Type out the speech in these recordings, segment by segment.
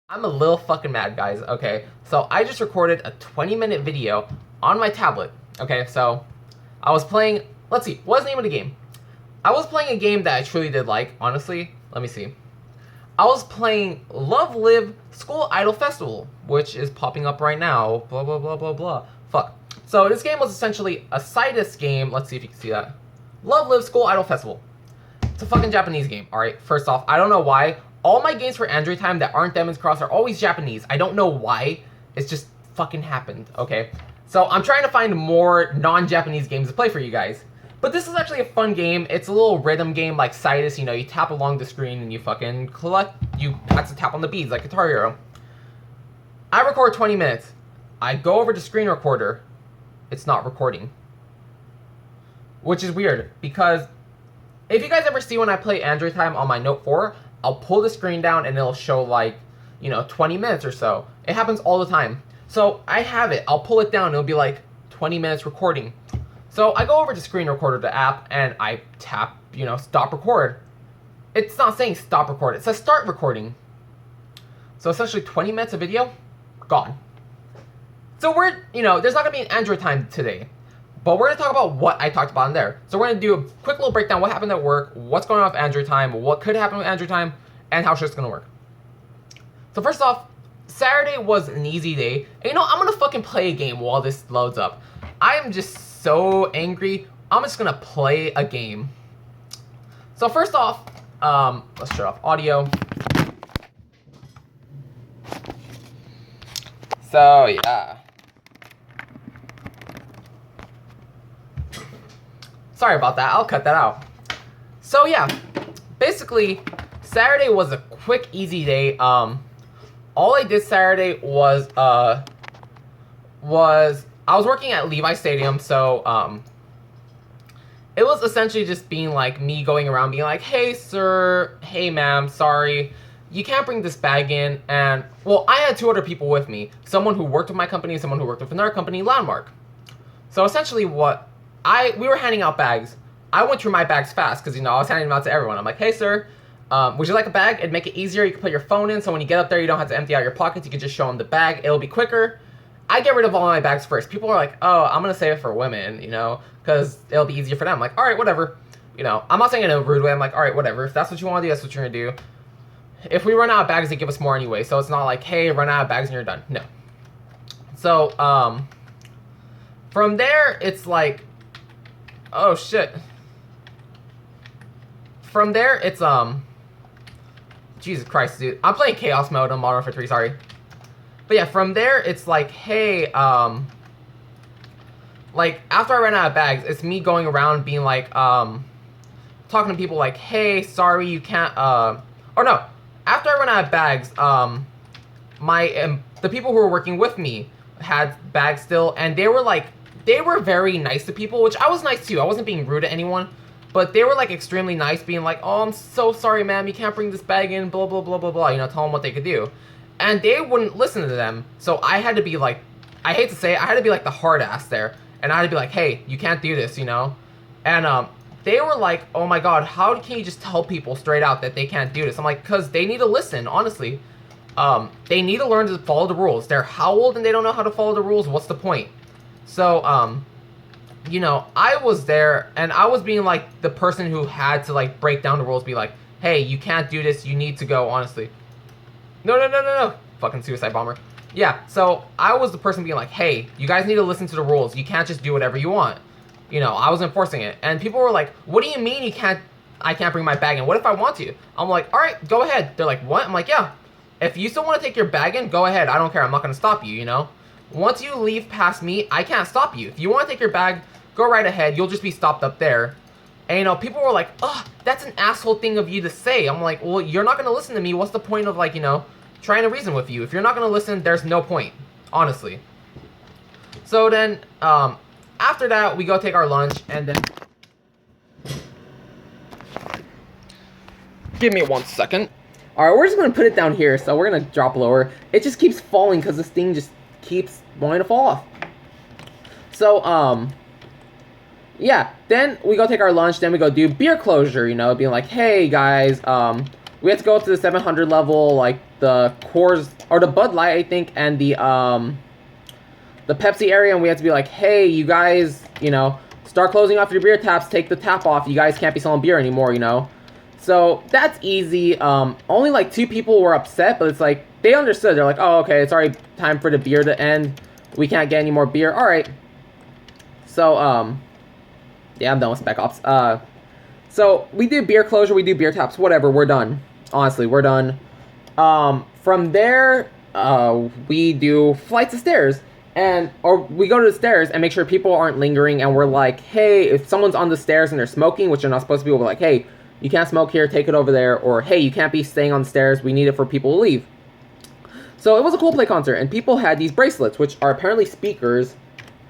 I'm a little fucking mad, guys. Okay, so I just recorded a 20-minute video on my tablet. Okay, so I was playing. Let's see, what's the name of the game? I was playing a game that I truly did like. Honestly, let me see. I was playing Love Live School Idol Festival, which is popping up right now. Blah blah blah blah blah. Fuck. So this game was essentially a Citus game. Let's see if you can see that. Love Live School Idol Festival. It's a fucking Japanese game. All right. First off, I don't know why. All my games for Android time that aren't Demon's Cross are always Japanese. I don't know why. It's just fucking happened. Okay. So I'm trying to find more non-Japanese games to play for you guys. But this is actually a fun game. It's a little rhythm game like Citus. You know, you tap along the screen and you fucking collect. You have to tap on the beads like Guitar Hero. I record 20 minutes. I go over to screen recorder. It's not recording. Which is weird because if you guys ever see when I play Android time on my Note 4, I'll pull the screen down and it'll show like, 20 minutes or so. It happens all the time. So I have it. I'll pull it down and it'll be like 20 minutes recording. So I go over to screen recorder, the app, and I tap, stop record. It's not saying stop record. It says start recording. So essentially 20 minutes of video, gone. So there's not going to be an Android time today. But we're going to talk about what I talked about in there. So we're going to do a quick little breakdown, what happened at work, what's going on with Android time, what could happen with Android time, and how shit's going to work. So first off, Saturday was an easy day. And I'm going to fucking play a game while this loads up. I am just so angry. I'm just going to play a game. So first off, let's shut off audio. So yeah. Sorry about that, I'll cut that out. So yeah, basically, Saturday was a quick, easy day. All I did Saturday was I was working at Levi Stadium, so it was essentially just being like me going around being like, hey sir, hey ma'am, sorry, you can't bring this bag in. And well, I had two other people with me, someone who worked with my company and someone who worked with another company, Landmark. So essentially we were handing out bags. I went through my bags fast because, I was handing them out to everyone. I'm like, hey, sir, would you like a bag? It'd make it easier. You can put your phone in, so when you get up there, you don't have to empty out your pockets. You can just show them the bag. It'll be quicker. I get rid of all my bags first. People are like, oh, I'm going to save it for women, because it'll be easier for them. I'm like, all right, whatever. I'm not saying it in a rude way. I'm like, all right, whatever. If that's what you want to do, that's what you're going to do. If we run out of bags, they give us more anyway. So it's not like, hey, run out of bags and you're done. No. So, from there, it's like, oh shit. From there, it's Jesus Christ, dude. I'm playing Chaos Mode on Modern Warfare 3, sorry. But yeah, from there, it's like, hey, like, after I ran out of bags, it's me going around being like, talking to people like, hey, sorry, you can't, or no. After I ran out of bags, the people who were working with me had bags still, and they were very nice to people, which I was nice too. I wasn't being rude to anyone, but they were like extremely nice, being like, oh, I'm so sorry, ma'am, you can't bring this bag in, blah, blah, blah, blah, blah, tell them what they could do. And they wouldn't listen to them, so I had to be like, I hate to say it, I had to be like the hard ass there, and I had to be like, hey, you can't do this, And they were like, oh my god, how can you just tell people straight out that they can't do this? I'm like, because they need to listen, honestly. They need to learn to follow the rules. They're how old and they don't know how to follow the rules? What's the point? So, I was there, and I was being, like, the person who had to, like, break down the rules, be like, hey, you can't do this, you need to go, honestly. No. Fucking suicide bomber. Yeah, so I was the person being like, hey, you guys need to listen to the rules. You can't just do whatever you want. I was enforcing it. And people were like, what do you mean I can't bring my bag in? What if I want to? I'm like, all right, go ahead. They're like, what? I'm like, yeah. If you still want to take your bag in, go ahead. I don't care. I'm not going to stop you, Once you leave past me, I can't stop you. If you want to take your bag, go right ahead. You'll just be stopped up there. And, people were like, oh, that's an asshole thing of you to say. I'm like, well, you're not going to listen to me. What's the point of, like, trying to reason with you? If you're not going to listen, there's no point, honestly. So then, after that, we go take our lunch, and then... Give me 1 second. Alright, we're just going to put it down here, so we're going to drop lower. It just keeps falling because this thing just keeps wanting to fall off. So, yeah, then we go take our lunch, then we go do beer closure, being like, hey, guys, we had to go up to the 700 level, like the Coors or the Bud Light, I think, and the Pepsi area, and we had to be like, hey, you guys, you know, start closing off your beer taps, take the tap off. You guys can't be selling beer anymore, you know. So that's easy. Only like 2 people were upset, but it's like they understood. They're like, oh, okay, it's already time for the beer to end. We can't get any more beer. All right. So yeah, I'm done with Spec Ops. So we do beer closure, we do beer taps, whatever. We're done. Honestly, we're done. From there, we do flights of stairs. Or we go to the stairs and make sure people aren't lingering, and we're like, hey, if someone's on the stairs and they're smoking, which they're not supposed to be, we're like, hey, you can't smoke here, take it over there, or hey, you can't be staying on the stairs, we need it for people to leave. So it was a Coldplay concert, and people had these bracelets, which are apparently speakers,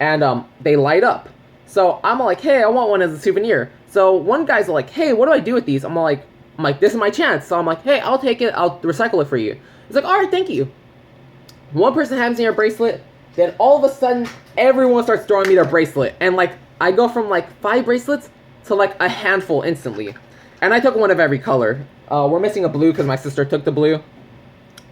and they light up. So I'm like, hey, I want one as a souvenir. So one guy's like, hey, what do I do with these? I'm like, this is my chance. So I'm like, hey, I'll take it, I'll recycle it for you. He's like, all right, thank you. One person hands me a bracelet. Then all of a sudden, everyone starts throwing me their bracelet. And like, I go from like 5 bracelets to like a handful instantly. And I took one of every color. We're missing a blue because my sister took the blue.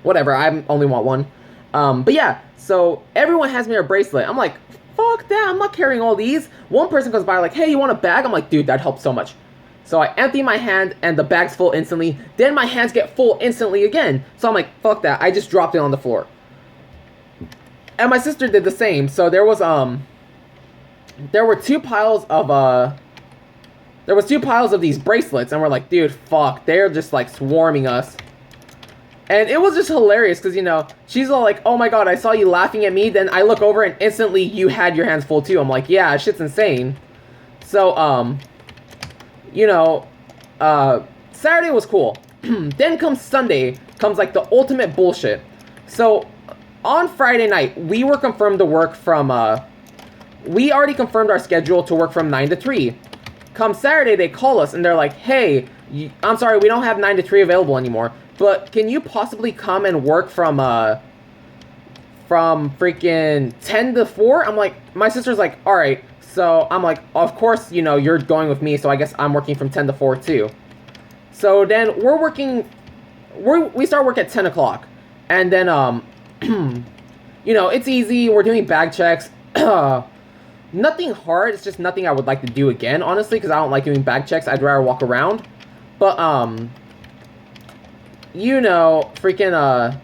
Whatever, I only want one. But yeah, so everyone hands me a bracelet. I'm like, fuck that, I'm not carrying all these. One person comes by like, hey, you want a bag? I'm like, dude, that helps so much. So I empty my hand and the bag's full instantly. Then my hands get full instantly again. So I'm like, fuck that, I just dropped it on the floor. And my sister did the same. So there was there were 2 piles of these bracelets, and we're like, dude, fuck, they're just like swarming us. And it was just hilarious because, you know, she's all like, oh my god, I saw you laughing at me, then I look over and instantly you had your hands full too. I'm like, yeah, shit's insane. So you know, Saturday was cool. Then comes Sunday, comes like the ultimate bullshit. So on Friday night, we were confirmed to work from, we already confirmed our schedule to work from 9 to 3. Come Saturday, they call us, and they're like, hey, I'm sorry, we don't have 9 to 3 available anymore, but can you possibly come and work from freaking 10 to 4? I'm like, my sister's like, alright, so I'm like, of course, you know, you're going with me, so I guess I'm working from 10 to 4 too. So then we're working, we start work at 10 o'clock, and then, you know, it's easy. We're doing bag checks. Nothing hard. It's just nothing I would like to do again, honestly, because I don't like doing bag checks. I'd rather walk around. But, you know, freaking,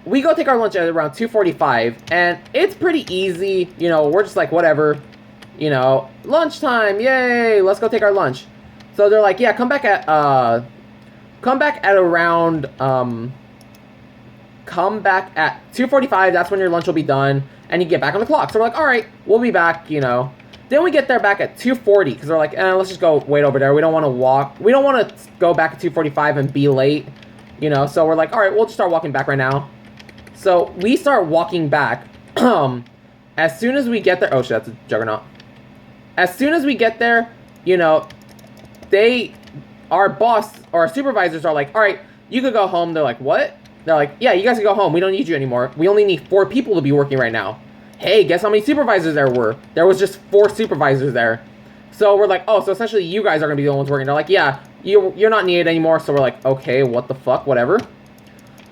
we go take our lunch at around 2:45, and it's pretty easy. You know, we're just like, whatever. You know, lunchtime, yay, let's go take our lunch. So they're like, yeah, come back at around, come back at 2:45, that's when your lunch will be done, and you get back on the clock. So we're like, alright, we'll be back, you know. Then we get there back at 2:40, because they're like, let's just go wait over there. We don't want to walk. We don't want to go back at 2:45 and be late, you know. So we're like, alright, we'll just start walking back right now. So we start walking back. As soon as we get there, oh shit, that's a juggernaut. As soon as we get there, you know, our boss, or our supervisors are like, alright, you could go home. They're like, what? They're like, yeah, you guys can go home. We don't need you anymore. We only need 4 people to be working right now. Hey, guess how many supervisors there were? There was just 4 supervisors there. So we're like, oh, so essentially you guys are going to be the ones working. They're like, yeah, you're not needed anymore. So we're like, okay, what the fuck, whatever.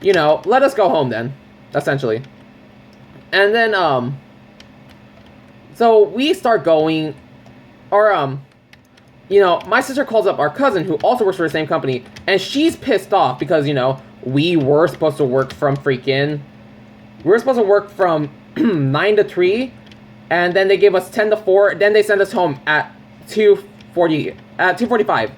You know, let us go home then, essentially. And then, so we start going, or, you know, my sister calls up our cousin who also works for the same company, and she's pissed off because, you know, we were supposed to work from 9 to 3, and then they gave us 10 to 4, then they sent us home at 2:45.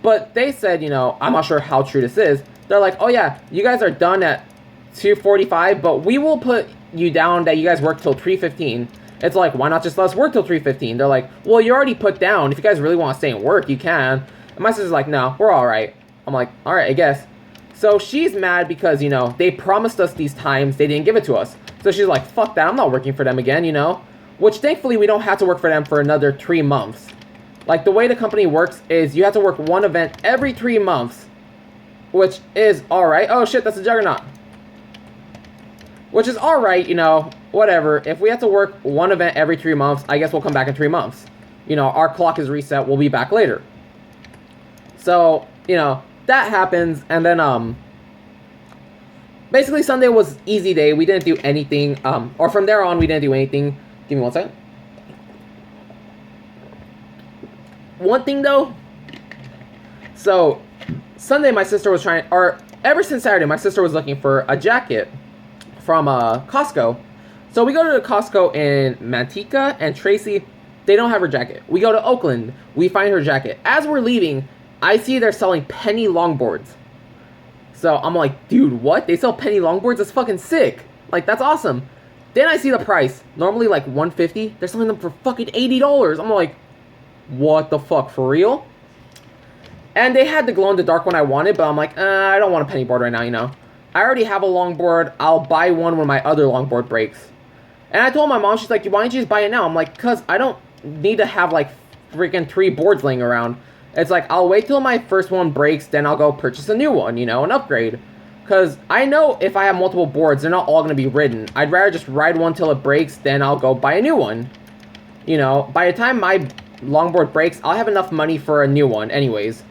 But they said, you know, I'm not sure how true this is. They're like, oh yeah, you guys are done at 2:45, but we will put you down that you guys work till 3:15. It's like, why not just let us work till 3:15? They're like, well, you already put down. If you guys really want to stay and work, you can. And my sister's like, no, we're alright. I'm like, alright, I guess. So she's mad because, you know, they promised us these times, they didn't give it to us. So she's like, fuck that, I'm not working for them again, you know? Which thankfully we don't have to work for them for another 3 months. Like, the way the company works is you have to work one event every 3 months. Which is alright. Oh shit, that's a juggernaut. Which is alright, you know, whatever. If we have to work one event every 3 months, I guess we'll come back in 3 months. You know, our clock is reset, we'll be back later. So, you know, that happens, and then basically Sunday was easy day. We didn't do anything. Or from there on, we didn't do anything. Give me one second. One thing though. So Sunday, my sister was trying, or ever since Saturday, my sister was looking for a jacket from Costco. So we go to the Costco in Manteca, and Tracy, they don't have her jacket. We go to Oakland, we find her jacket. As we're leaving, I see they're selling penny longboards. So I'm like, dude, what? They sell penny longboards? That's fucking sick. Like, that's awesome. Then I see the price. Normally like $150. They're selling them for fucking $80. I'm like, what the fuck, for real? And they had the glow-in-the-dark one I wanted, but I'm like, I don't want a penny board right now, you know. I already have a longboard. I'll buy one when my other longboard breaks. And I told my mom, she's like, why don't you just buy it now? I'm like, cause I don't need to have like freaking 3 boards laying around. It's like, I'll wait till my first one breaks, then I'll go purchase a new one, you know, an upgrade. Because I know if I have multiple boards, they're not all going to be ridden. I'd rather just ride one till it breaks, then I'll go buy a new one. You know, by the time my longboard breaks, I'll have enough money for a new one anyways.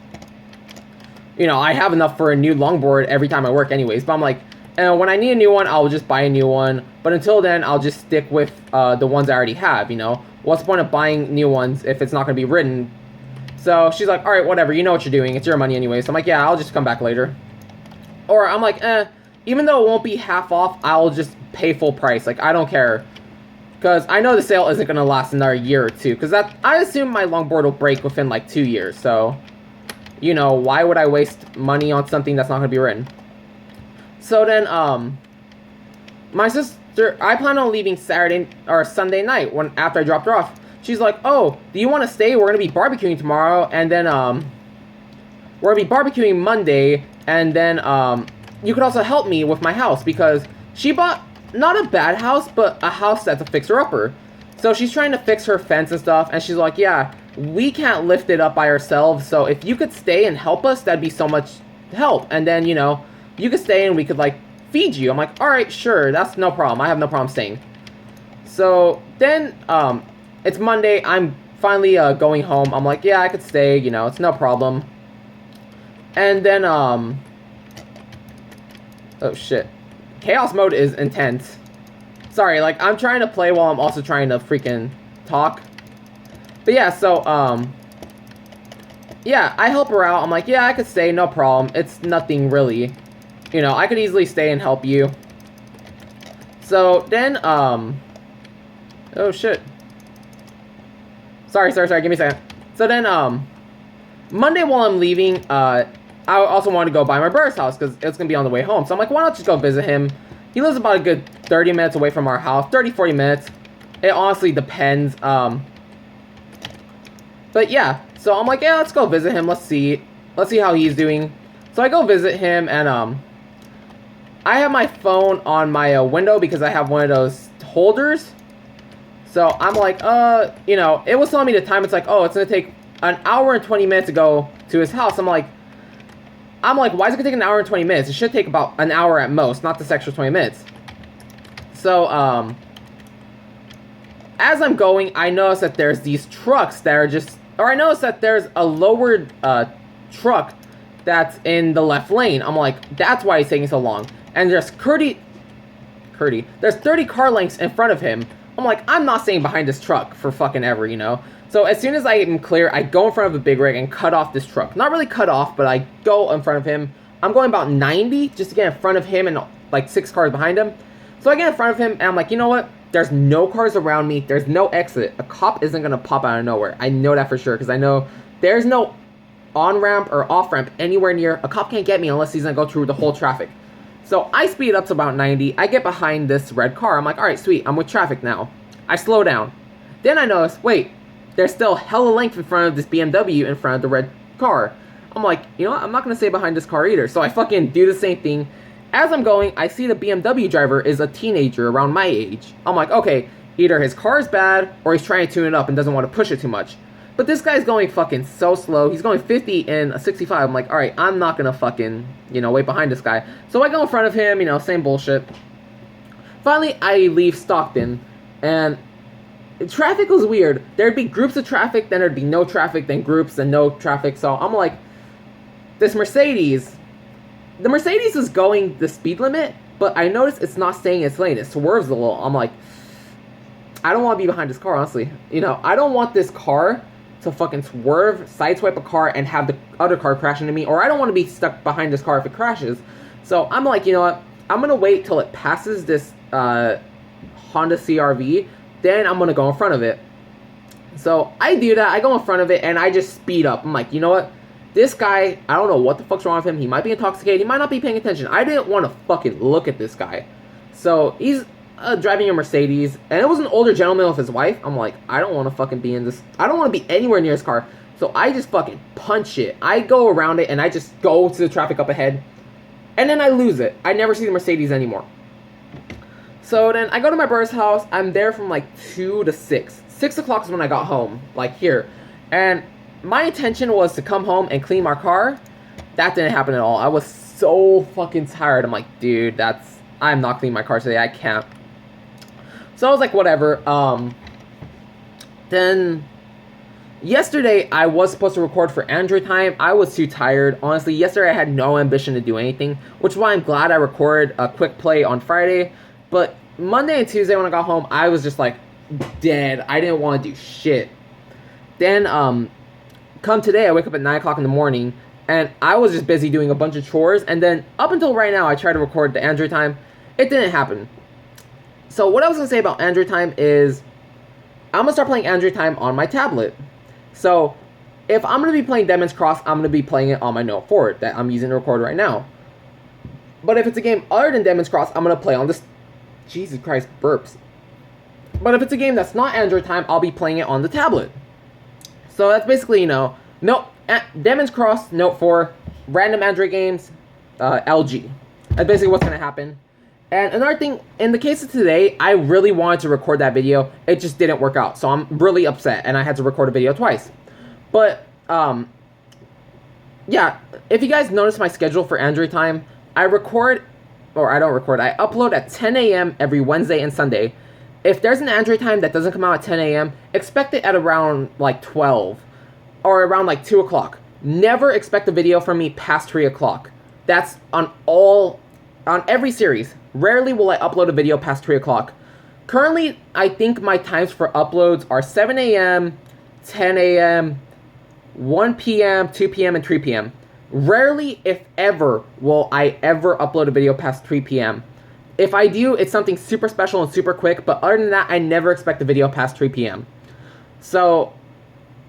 You know, I have enough for a new longboard every time I work anyways. But I'm like, when I need a new one, I'll just buy a new one. But until then, I'll just stick with the ones I already have, you know. What's the point of buying new ones if it's not going to be ridden? So she's like, alright, whatever, you know what you're doing. It's your money anyway. So I'm like, yeah, I'll just come back later. Or I'm like, even though it won't be half off, I'll just pay full price. Like, I don't care. Because I know the sale isn't going to last another year or two. Because I assume my longboard will break within like 2 years. So, you know, why would I waste money on something that's not going to be ridden? So then, my sister, I plan on leaving Saturday or Sunday night after I dropped her off. She's like, oh, do you want to stay? We're going to be barbecuing tomorrow, and then, we're going to be barbecuing Monday, and then, you could also help me with my house, because she bought, not a bad house, but a house that's a fixer-upper. So she's trying to fix her fence and stuff, and she's like, yeah, we can't lift it up by ourselves, so if you could stay and help us, that'd be so much help, and then, you know, you could stay and we could, like, feed you. I'm like, alright, sure, that's no problem, I have no problem staying. So, then, it's Monday, I'm finally, going home. I'm like, yeah, I could stay, you know, it's no problem. And then, oh shit. Chaos mode is intense. Sorry, like, I'm trying to play while I'm also trying to freaking talk. But yeah, so, yeah, I help her out. I'm like, yeah, I could stay, no problem. It's nothing really. You know, I could easily stay and help you. So, then, oh shit. Sorry, give me a second. So then, Monday while I'm leaving, I also wanted to go by my brother's house, because it's going to be on the way home. So I'm like, why not just go visit him? He lives about a good 30 minutes away from our house. 30, 40 minutes. It honestly depends. But yeah, so I'm like, yeah, let's go visit him. Let's see how he's doing. So I go visit him, and, I have my phone on my window, because I have one of those holders. So I'm like, you know, it was telling me the time. It's like, oh, it's going to take an hour and 20 minutes to go to his house. I'm like, why is it going to take an hour and 20 minutes? It should take about an hour at most, not this extra 20 minutes. So, as I'm going, I notice that there's these trucks that are just, or I notice that there's a lowered, truck that's in the left lane. I'm like, that's why he's taking so long. And there's there's 30 car lengths in front of him. I'm like, I'm not staying behind this truck for fucking ever, you know? So as soon as I am clear, I go in front of a big rig and cut off this truck. Not really cut off, but I go in front of him. I'm going about 90 just to get in front of him and like 6 cars behind him. So I get in front of him and I'm like, you know what? There's no cars around me. There's no exit. A cop isn't going to pop out of nowhere. I know that for sure, because I know there's no on-ramp or off-ramp anywhere near. A cop can't get me unless he's going to go through the whole traffic. So I speed up to about 90. I get behind this red car. I'm like, all right, sweet. I'm with traffic now. I slow down. Then I notice, wait, there's still hella length in front of this BMW in front of the red car. I'm like, you know what? I'm not going to stay behind this car either. So I fucking do the same thing. As I'm going, I see the BMW driver is a teenager around my age. I'm like, okay, either his car is bad or he's trying to tune it up and doesn't want to push it too much. But this guy's going fucking so slow. He's going 50 in a 65. I'm like, all right, I'm not going to fucking, you know, wait behind this guy. So I go in front of him, you know, same bullshit. Finally, I leave Stockton, and traffic was weird. There'd be groups of traffic, then there'd be no traffic, then groups, then no traffic. So I'm like, this Mercedes, the Mercedes is going the speed limit, but I noticed it's not staying in its lane. It swerves a little. I'm like, I don't want to be behind this car, honestly. You know, I don't want this car to fucking swerve, sideswipe a car, and have the other car crash into me, or I don't want to be stuck behind this car if it crashes. So I'm like, you know what? I'm going to wait till it passes this Honda CR-V, then I'm going to go in front of it. So I do that. I go in front of it, and I just speed up. I'm like, you know what? This guy, I don't know what the fuck's wrong with him. He might be intoxicated. He might not be paying attention. I didn't want to fucking look at this guy. So he's driving a Mercedes, and it was an older gentleman with his wife. I'm like, I don't want to fucking be in this. I don't want to be anywhere near his car. So I just fucking punch it. I go around it, and I just go to the traffic up ahead. And then I lose it. I never see the Mercedes anymore. So then I go to my brother's house. I'm there from like 2 to 6. 6 o'clock is when I got home, like here. And my intention was to come home and clean my car. That didn't happen at all. I was so fucking tired. I'm like, dude, I'm not cleaning my car today. I can't. So I was like, whatever. Then yesterday I was supposed to record for Android time. I was too tired. Honestly, yesterday I had no ambition to do anything, which is why I'm glad I recorded a quick play on Friday. But Monday and Tuesday when I got home, I was just like dead. I didn't want to do shit. Then come today, I wake up at 9 o'clock in the morning, and I was just busy doing a bunch of chores. And then up until right now, I tried to record the Android time. It didn't happen. So what I was going to say about Android time is I'm going to start playing Android time on my tablet. So if I'm going to be playing Demon's Cross, I'm going to be playing it on my Note 4 that I'm using to record right now. But if it's a game other than Demon's Cross, I'm going to play on this. Jesus Christ, burps. But if it's a game that's not Android time, I'll be playing it on the tablet. So that's basically, you know, Demon's Cross, Note 4, random Android games, LG. That's basically what's going to happen. And another thing, in the case of today, I really wanted to record that video. It just didn't work out. So I'm really upset, and I had to record a video twice. But, yeah, if you guys notice my schedule for Android time, I upload at 10 a.m. every Wednesday and Sunday. If there's an Android time that doesn't come out at 10 a.m., expect it at around, like, 12. Or around, like, 2 o'clock. Never expect a video from me past 3 o'clock. That's on every series. Rarely will I upload a video past 3 o'clock. Currently, I think my times for uploads are 7 a.m., 10 a.m., 1 p.m., 2 p.m., and 3 p.m. Rarely, if ever, will I ever upload a video past 3 p.m. If I do, it's something super special and super quick, but other than that, I never expect a video past 3 p.m. So,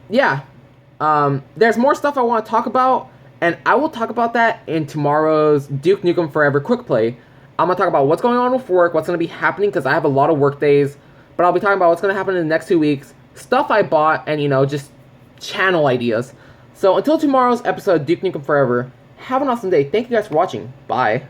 yeah. There's more stuff I want to talk about, and I will talk about that in tomorrow's Duke Nukem Forever Quick Play. I'm going to talk about what's going on with work, what's going to be happening, because I have a lot of work days, but I'll be talking about what's going to happen in the next 2 weeks, stuff I bought, and, you know, just channel ideas. So until tomorrow's episode of Duke Nukem Forever, have an awesome day. Thank you guys for watching. Bye.